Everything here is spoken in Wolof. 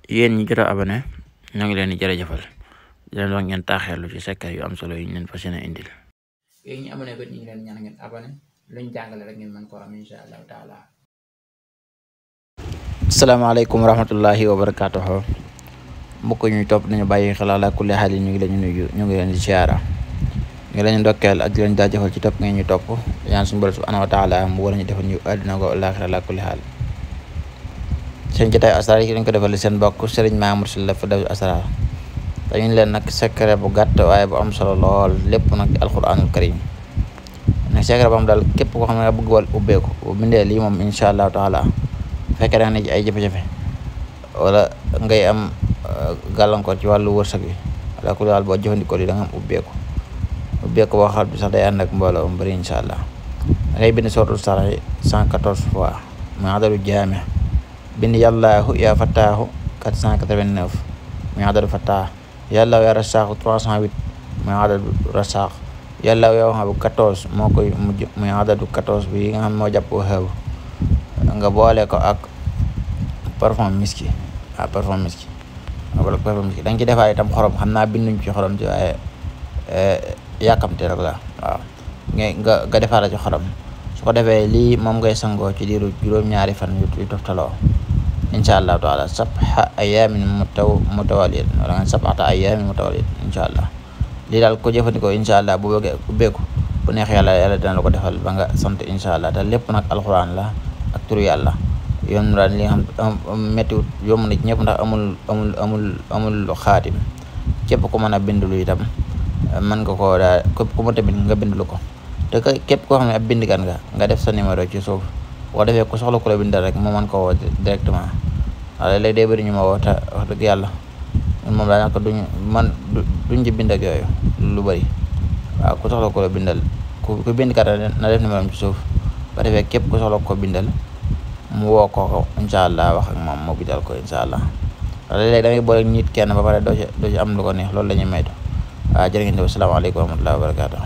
yéen ñi jot a abonné ñoo ngi leen di jërëjëfal di leen wax ngeen taaxeelu ci secret yu am solo yi ñu leen fas yéene indil. yéen ñi abonné ko ñu ngi leen ñaan ngeen abonné luñ jàngale rek ngeen mën koo am incha allahu taala. asalaamaaleykum wa rahmatullahi wa barakaatuhu. mbokk ñuy topp nañu bàyyi xel ala kulli xaal yi ñu ngi leen di nuyu ñu ngi leen di siyaara ñu ngi leen di ndokkeel ak di leen jaajëfal ci topp ngeen ñu topp ñaan suñu borom subhanahu wa taala mu war ñu defal ñu àddina ko àllaaxira ala kulli xaal. seen jotaay asraar yi dañ ko defal seen mbokk Serigne Mamour Sylla Firdaws Asrar dañu leen nag secret bu gàtt waaye bu am solo lool lépp nag ci alquranul karim nag secret bu am daal képp koo xam ne nga bëgg wal ubbeeku bu bindee lii moom incha allahu taala bu fekkee da nga ne ci ay jafe-jafe wala ngay am gàllankoor ci wàllu wërsëg bi wala ku daal boo jëfandikoo lii da nga am ubbeeku boo xam bi sax day ànd ak mbooloo mu bëri incha allah da ngay bind suratul Sarax 114 fois muy adadu jaame bind yàllaahu yaa fattaahu 489 muy adadu fattah yàllaahu yaa rasaaxu 308 muy adadu rasaax yàllaahu yaa waxaabu 14 moo koy mujj muy adadu 14 bi nga xam moo jàpp xew nga boole ko ak parfum miski parfum miski da nga ci defaat itam xorom xam naa binduñ ci xorom ci waaye yàkkamte rek la waaw nga defaat ci xorom su ko defee lii moom ngay sangoo ci diiru juróom-ñaari fan yu toftaloo incha allahu taala sab'a ayaamin mutawaliyat wala nga sab'ata ayaamin mutawaliyat incha allah lii daal ko jëfandikoo incha allah bu bëggee ubbeeku bu neex yàlla dina la ko defal ba nga sant incha allah te lépp nag alxuraan la ak turu yàlla yoon daal li nga xam méttiwut yomb na ci ñëpp ndax amul xaatim képp ku mën a bindulu itam mën nga koo daal képp ku mën a bind nga bindulu ko te képp koo xam ne ab bindkat nga def sa numéro ci suuf boo defee ku soxla ku la bindal rek moo mën koo woo directement waaw léeg-léeg day bëri ñu ma woo te wax dëgg yàlla moom daanaka duñ ci bind ak yooyu lu bëri waaw ku soxla ku la bindal ku bindkat na def numéro ci suuf ba defee képp ku soxla ko bindal mu woo ko incha allah wax ak moom moo bindal ko incha allah léeg-léeg da ngay boole nit kenn ba pare doo ci am lu ko neex loolu la ñuy maytu waaw jërë ngeen jëf asalaamaaleykum wa rahmatullahi wa barakaatu.